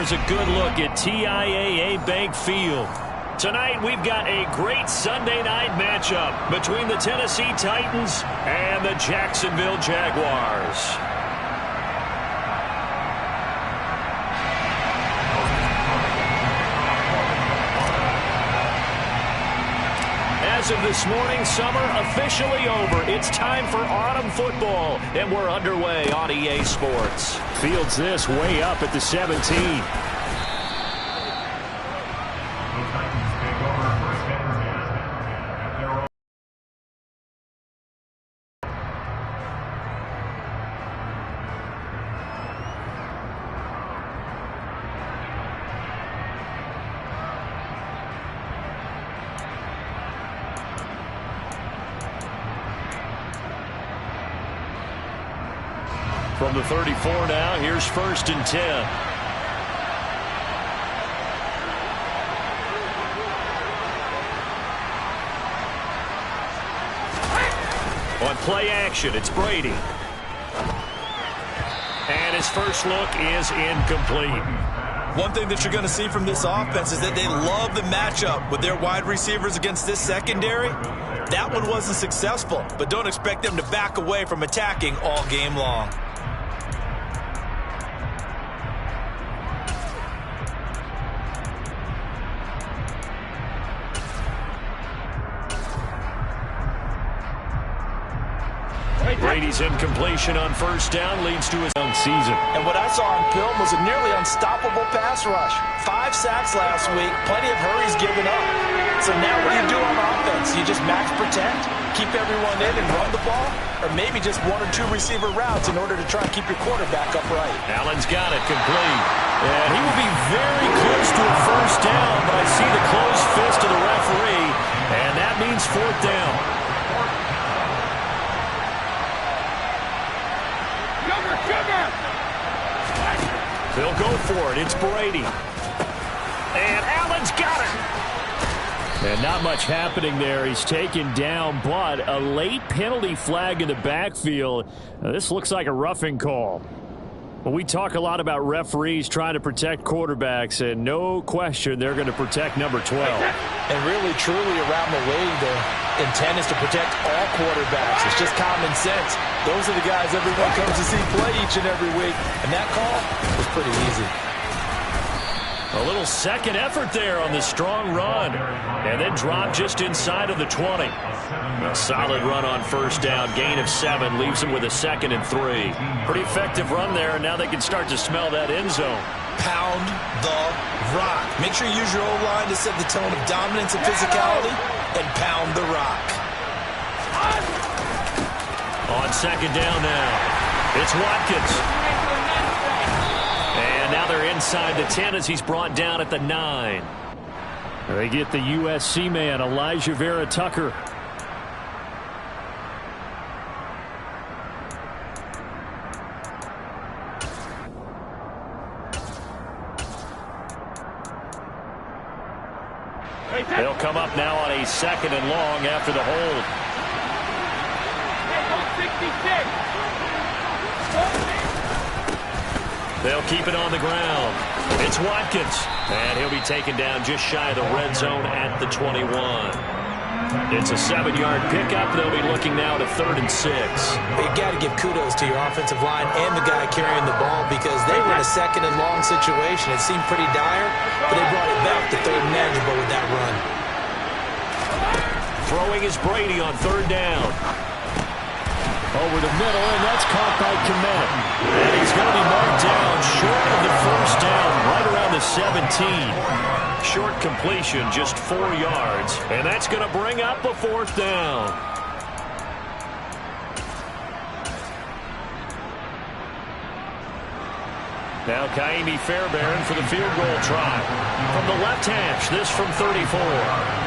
here's a good look at TIAA Bank Field. Tonight we've got a great Sunday night matchup between the Tennessee Titans and the Jacksonville Jaguars. As of this morning, summer officially over. It's time for autumn football, and we're underway on EA Sports. Fields this way up at the 17. From the 34 now, here's 1st and 10. On play action, it's Brady. And his first look is incomplete. One thing that you're going to see from this offense is that they love the matchup with their wide receivers against this secondary. That one wasn't successful, but don't expect them to back away from attacking all game long. Brady's incompletion on 1st down leads to his own season. And what I saw on film was a nearly unstoppable pass rush. 5 sacks last week, plenty of hurries given up. So now what do you do on offense? You just max protect, keep everyone in and run the ball, or maybe just 1 or 2 receiver routes in order to try and keep your quarterback upright. Allen's got it complete. And he will be very close to a 1st down, but I see the closed fist of the referee, and that means 4th down. They'll go for it. It's Brady. And Allen's got it. And not much happening there. He's taken down, but a late penalty flag in the backfield. Now, this looks like a roughing call. Well, we talk a lot about referees trying to protect quarterbacks, and no question they're going to protect number 12. And really, truly, around the league, the intent is to protect all quarterbacks. It's just common sense. Those are the guys everyone comes to see play each and every week. And that call was pretty easy. A little second effort there on the strong run. And then drop just inside of the 20. A solid run on 1st down. Gain of 7 leaves him with a 2nd and 3. Pretty effective run there, and now they can start to smell that end zone. Pound the rock. Make sure you use your O-line to set the tone of dominance and physicality, and pound the rock. On 2nd down now, it's Watkins. And now they're inside the 10 as he's brought down at the 9. They get the USC man, Elijah Vera Tucker. They'll come up now on a 2nd and long after the hold. They'll keep it on the ground. It's Watkins. And he'll be taken down just shy of the red zone at the 21. It's a 7-yard pickup. They'll be looking now to 3rd and 6. You got to give kudos to your offensive line and the guy carrying the ball because they were in a 2nd and long situation. It seemed pretty dire, but they brought it back to 3rd and manageable with that run. Throwing is Brady on 3rd down. Over the middle, and that's caught by Kmet. And he's going to be marked down short of the 1st down, right around the 17. Short completion, just 4 yards. And that's going to bring up a 4th down. Now Kaimi Fairbairn for the field goal try. From the left hash, this from 34.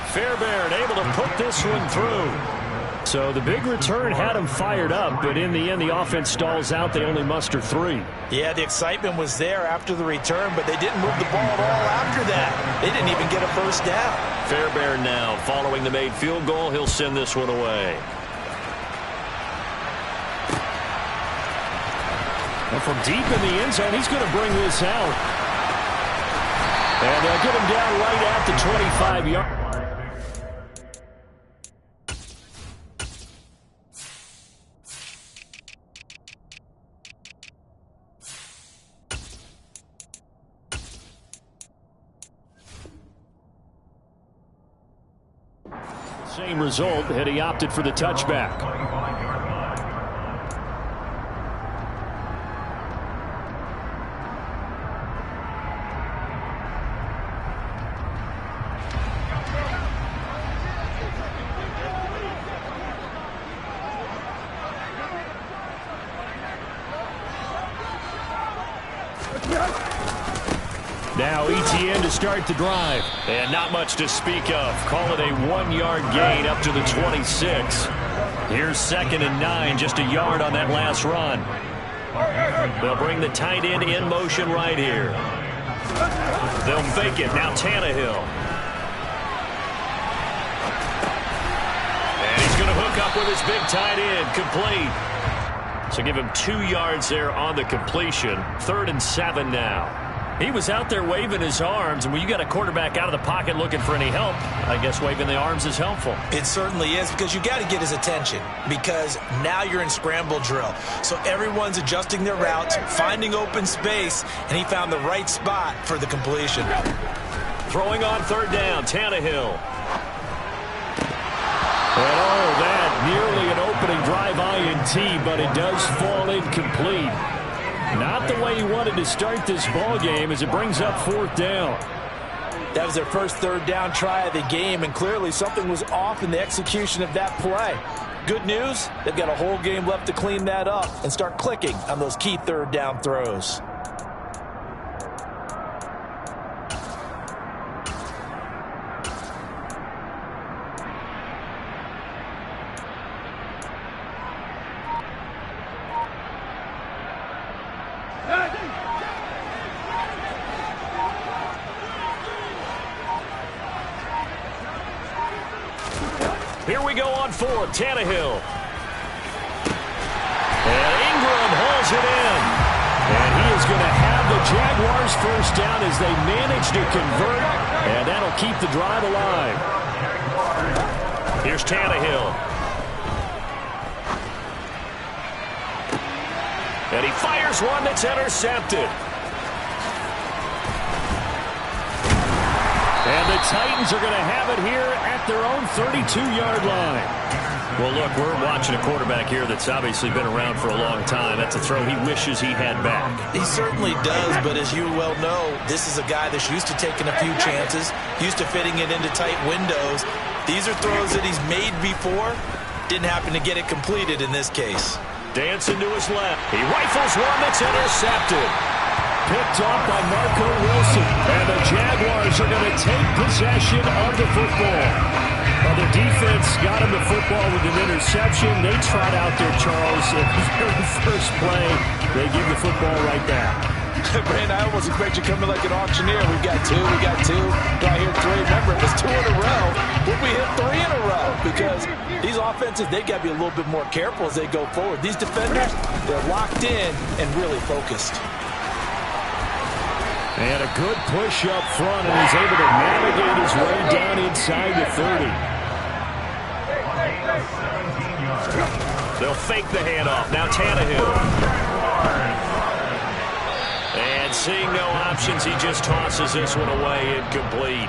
Fairbairn able to put this one through. So the big return had him fired up, but in the end, the offense stalls out. They only muster 3. Yeah, the excitement was there after the return, but they didn't move the ball at all after that. They didn't even get a 1st down. Fairbairn now following the made field goal. He'll send this one away. And from deep in the end zone, he's going to bring this out. And they'll get him down right at the 25-yard. Same result, had he opted for the touchback. Now ETN to start the drive. And not much to speak of. Call it a 1-yard gain up to the 26. Here's 2nd and 9, just a yard on that last run. They'll bring the tight end in motion right here. They'll fake it. Now Tannehill. And he's going to hook up with his big tight end. Complete. So give him 2 yards there on the completion. 3rd and 7 now. He was out there waving his arms, and when you got a quarterback out of the pocket looking for any help, I guess waving the arms is helpful. It certainly is, because you got to get his attention, because now you're in scramble drill. So everyone's adjusting their routes, finding open space, and he found the right spot for the completion. Throwing on 3rd down, Tannehill. And oh, that nearly an opening drive INT, but it does fall incomplete. Not the way he wanted to start this ball game as it brings up 4th down. That was their first 3rd down try of the game, and clearly something was off in the execution of that play. Good news, they've got a whole game left to clean that up and start clicking on those key 3rd down throws. Here we go on 4th, Tannehill. And Ingram hauls it in. And he is going to have the Jaguars first down as they manage to convert. And that'll keep the drive alive. Here's Tannehill. And he fires one that's intercepted. And the Titans are going to have it here at their own 32-yard line. Well, look, we're watching a quarterback here that's obviously been around for a long time. That's a throw he wishes he had back. He certainly does, but as you well know, this is a guy that's used to taking a few chances, used to fitting it into tight windows. These are throws that he's made before. Didn't happen to get it completed in this case. Dancing to his left. He rifles one that's intercepted. Picked off by Marco Wilson. And the Jaguars are going to take possession of the football. Well, the defense got him the football with an interception. They trot out there, Charles. At the very first play, they give the football right back. Brandon, I almost expect you coming like an auctioneer. We got two. Do I hear 3? Remember, it was 2 in a row. Would we hit 3 in a row? Because these offenses, they got to be a little bit more careful as they go forward. These defenders, they're locked in and really focused. And a good push up front, and he's able to navigate his way down inside the 30. They'll fake the handoff. Now Tannehill. And seeing no options, he just tosses this one away incomplete.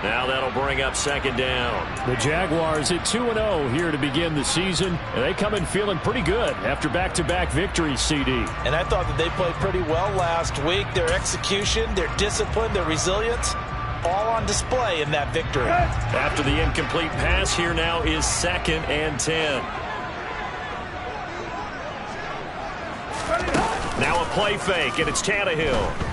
Now that'll bring up 2nd down. The Jaguars at 2-0 here to begin the season. And they come in feeling pretty good after back-to-back victories, CD. And I thought that they played pretty well last week. Their execution, their discipline, their resilience, all on display in that victory. After the incomplete pass, here now is 2nd and 10. Now a play fake, and it's Tannehill.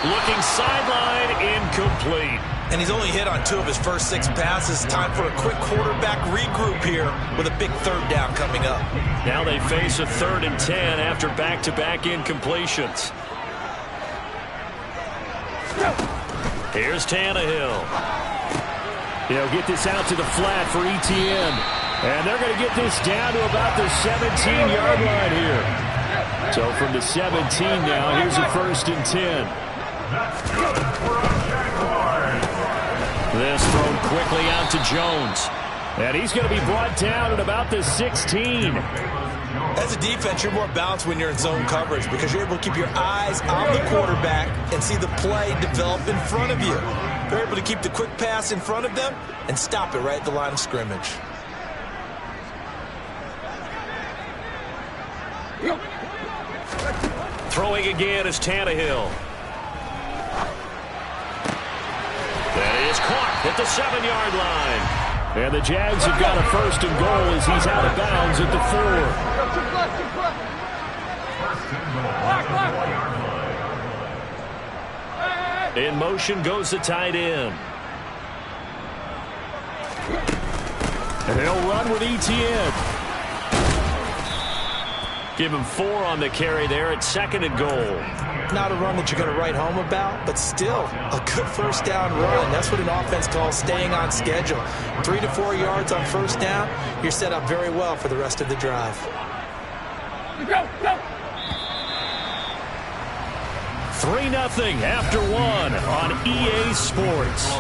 Looking sideline, incomplete. And he's only hit on 2 of his first 6 passes. Time for a quick quarterback regroup here with a big 3rd down coming up. Now they face a 3rd and 10 after back-to-back incompletions. Here's Tannehill. He'll get this out to the flat for ETN. And they're going to get this down to about the 17-yard line here. So from the 17 now, here's a 1st and 10. This thrown quickly out to Jones. And he's going to be brought down at about the 16. As a defense, you're more balanced when you're in zone coverage because you're able to keep your eyes on the quarterback and see the play develop in front of you. You're able to keep the quick pass in front of them and stop it right at the line of scrimmage. Throwing again is Tannehill. That is caught at the 7-yard line. And the Jags have got a 1st and goal as he's out of bounds at the 4. In motion goes the tight end. And he'll run with Etienne. Give him 4 on the carry there at 2nd and goal. Not a run that you're going to write home about, but still a good 1st down run. That's what an offense calls staying on schedule. 3 to 4 yards on 1st down, you're set up very well for the rest of the drive. Go, go. 3-0 after 1 on EA Sports.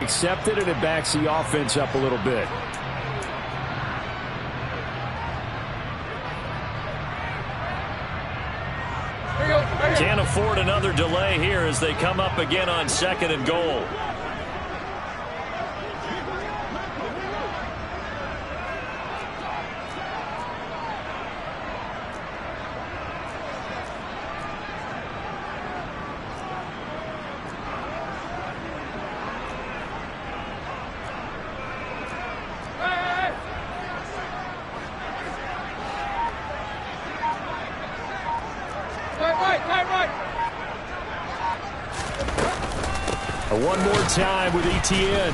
Accepted, and it backs the offense up a little bit. Can't afford another delay here as they come up again on 2nd and goal. One more time with Etienne.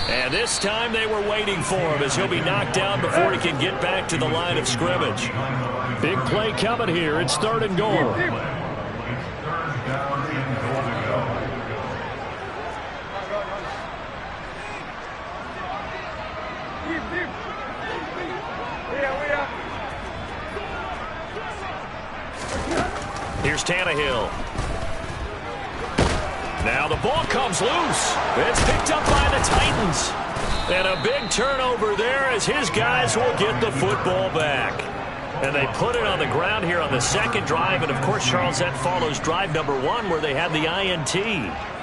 And this time they were waiting for him as he'll be knocked down before he can get back to the line of scrimmage. Big play coming here. It's 3rd and goal. Here's Tannehill. Now the ball comes loose. It's picked up by the Titans. And a big turnover there as his guys will get the football back. And they put it on the ground here on the 2nd drive. And, of course, Charles, that follows drive number 1 where they had the INT.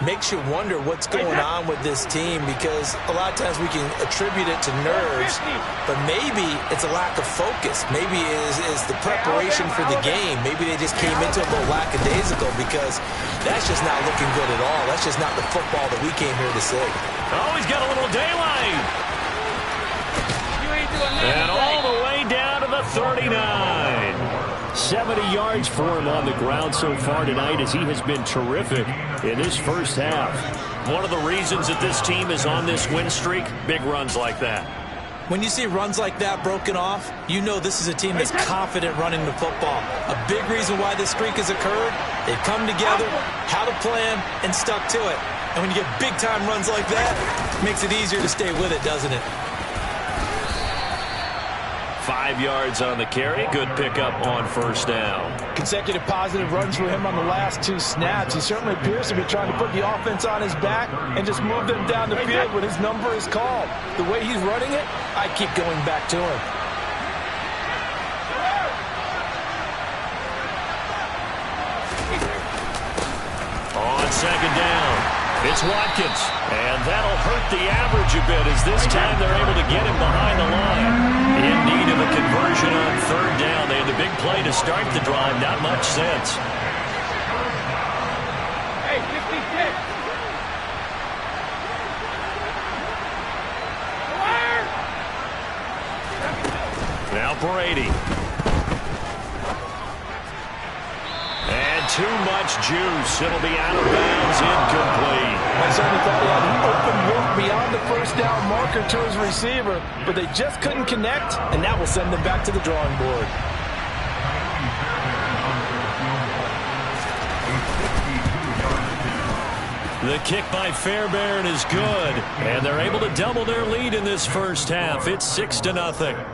Makes you wonder what's going on with this team because a lot of times we can attribute it to nerves, but maybe it's a lack of focus. Maybe it is the preparation for the game. Maybe they just came into it a little lackadaisical because that's just not looking good at all. That's just not the football that we came here to see. Oh, he's got a little daylight. And all the way down to the 39. 70 yards for him on the ground so far tonight as he has been terrific in this 1st half. One of the reasons that this team is on this win streak, big runs like that. When you see runs like that broken off, you know this is a team that's confident running the football. A big reason why this streak has occurred, they've come together, had a plan, and stuck to it. And when you get big-time runs like that, it makes it easier to stay with it, doesn't it? 5 yards on the carry. Good pickup on 1st down. Consecutive positive runs for him on the last 2 snaps. He certainly appears to be trying to put the offense on his back and just move them down the field when his number is called. The way he's running it, I keep going back to him. On 2nd down, it's Watkins. And that'll hurt the average a bit as this time they're able to get him behind the line. In need of a conversion on 3rd down. They had the big play to start the drive. Not much sense. too much juice. It'll be out of bounds, incomplete. I certainly thought he had an open look beyond the first down marker to his receiver, but they just couldn't connect, and that will send them back to the drawing board. The kick by Fairbairn is good, and they're able to double their lead in this first half. It's 6-0.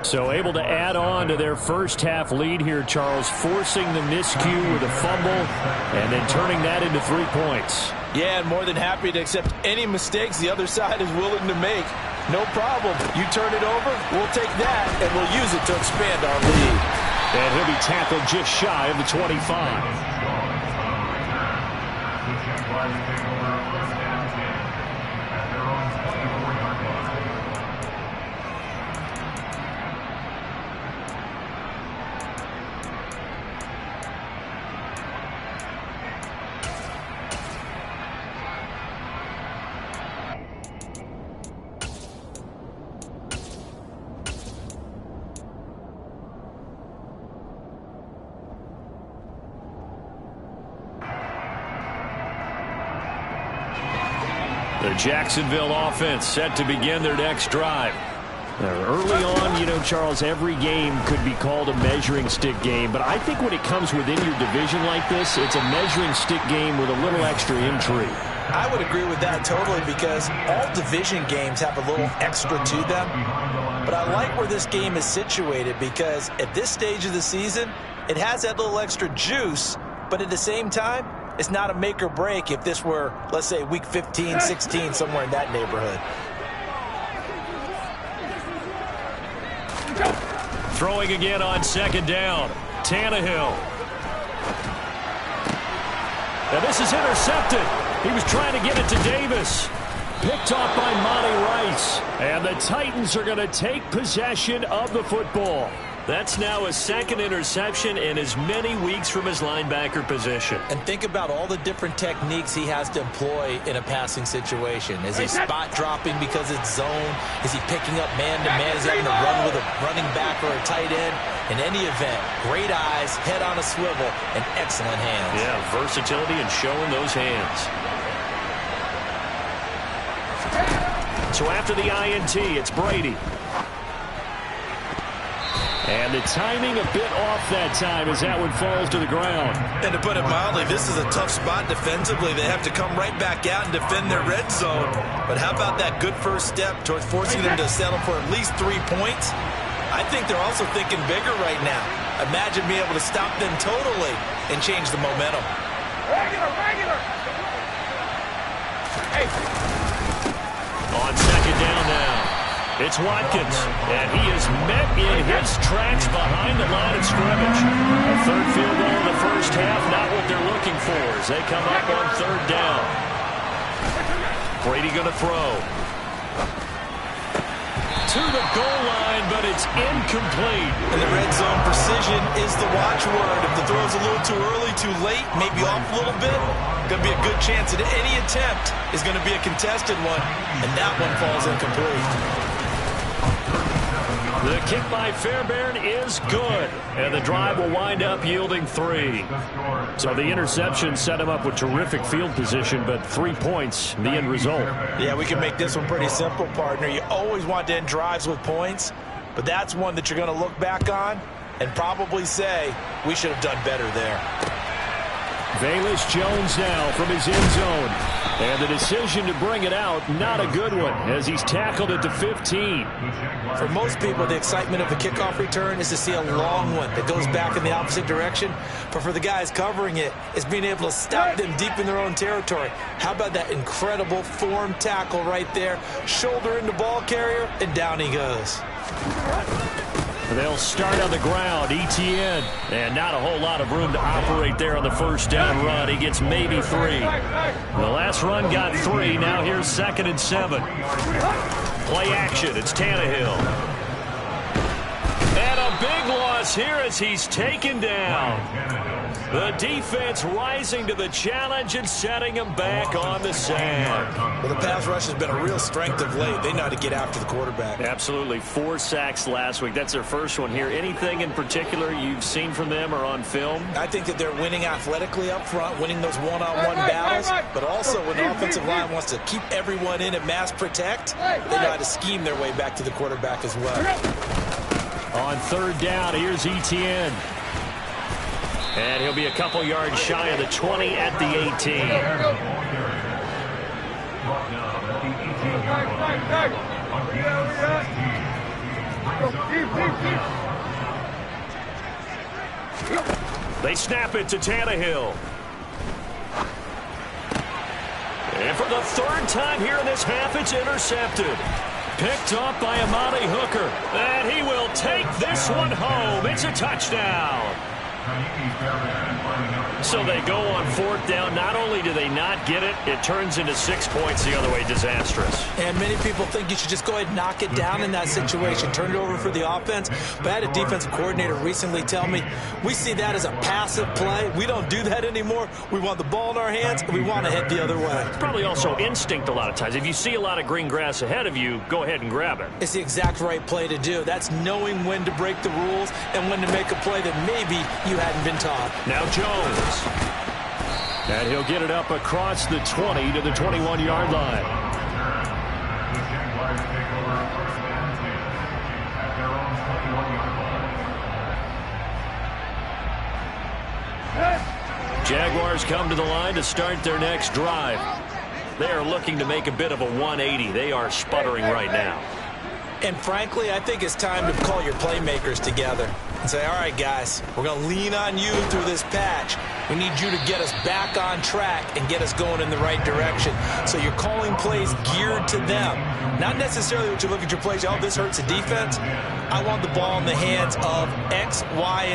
So able to add on to their first half lead here, Charles, forcing the miscue with a fumble and then turning that into 3 points. Yeah, and more than happy to accept any mistakes the other side is willing to make. No problem. You turn it over, we'll take that, and we'll use it to expand our lead. And he'll be tackled just shy of the 25. The Jacksonville offense set to begin their next drive. Early on, you know, Charles, every game could be called a measuring stick game, but I think when it comes within your division like this, it's a measuring stick game with a little extra intrigue. I would agree with that totally, because all division games have a little extra to them. But I like where this game is situated, because at this stage of the season, it has that little extra juice, but at the same time, it's not a make or break if this were, let's say, week 15, 16, somewhere in that neighborhood. Throwing again on second down. Tannehill. Now this is intercepted. He was trying to get it to Davis. Picked off by Monty Rice. And the Titans are going to take possession of the football. That's now a second interception in as many weeks from his linebacker position. And think about all the different techniques he has to employ in a passing situation. Is he spot dropping because it's zone? Is he picking up man-to-man? Is he having to run with a running back or a tight end? In any event, great eyes, head on a swivel, and excellent hands. Yeah, versatility and showing those hands. So after the INT, it's Brady. And the timing a bit off that time as that one falls to the ground. And to put it mildly, this is a tough spot defensively. They have to come right back out and defend their red zone. But how about that good first step towards forcing them to settle for at least 3 points? I think they're also thinking bigger right now. Imagine being able to stop them totally and change the momentum. Regular. Hey. On second down now. It's Watkins, and he is met in his tracks behind the line of scrimmage. A third field goal in the first half, not what they're looking for as they come up on third down. Brady going to throw. To the goal line, but it's incomplete. And the red zone precision is the watchword. If the throw's a little too early, too late, maybe off a little bit, going to be a good chance that any attempt is going to be a contested one, and that one falls incomplete. The kick by Fairbairn is good, and the drive will wind up yielding 3. So the interception set him up with terrific field position, but 3 points, the end result. Yeah, we can make this one pretty simple, partner. You always want to end drives with points, but that's one that you're going to look back on and probably say, we should have done better there. Velus Jones now from his end zone. And the decision to bring it out, not a good one, as he's tackled at the 15. For most people, the excitement of a kickoff return is to see a long one that goes back in the opposite direction. But for the guys covering it, it's being able to stop them deep in their own territory. How about that incredible form tackle right there? Shoulder into ball carrier, and down he goes. They'll start on the ground, Etienne, and not a whole lot of room to operate there on the first down run. He gets maybe 3. The last run got 3. Now here's 2nd and 7. Play action. It's Tannehill. And a big one across here as he's taken down. The defense rising to the challenge and setting him back on the sand. Well, the pass rush has been a real strength of late. They know how to get after the quarterback. Absolutely. 4 sacks last week. That's their first one here. Anything in particular you've seen from them or on film? I think that they're winning athletically up front, winning those one-on-one battles, but also when the offensive line wants to keep everyone in and mass protect, they know how to scheme their way back to the quarterback as well. On 3rd down, here's Etienne. And he'll be a couple yards shy of the 20 at the 18. They snap it to Tannehill. And for the 3rd time here in this half, it's intercepted. Picked off by Amani Hooker. And he will take this one home. It's a touchdown. So they go on 4th down. Not only do they not get it, it turns into 6 points the other way. Disastrous. And many people think you should just go ahead and knock it down in that situation. Turn it over for the offense. But I had a defensive coordinator recently tell me, we see that as a passive play. We don't do that anymore. We want the ball in our hands, and we want to head the other way. It's probably also instinct a lot of times. If you see a lot of green grass ahead of you, go ahead and grab it. It's the exact right play to do. That's knowing when to break the rules and when to make a play that maybe you hadn't been taught. Now Jones. And he'll get it up across the 20 to the 21-yard line. Jaguars come to the line to start their next drive. They are looking to make a bit of a 180. They are sputtering right now. And frankly, I think it's time to call your playmakers together and say, all right, guys, we're going to lean on you through this patch. We need you to get us back on track and get us going in the right direction. So you're calling plays geared to them. Not necessarily what you look at your plays, oh, this hurts the defense. I want the ball in the hands of X, Y, and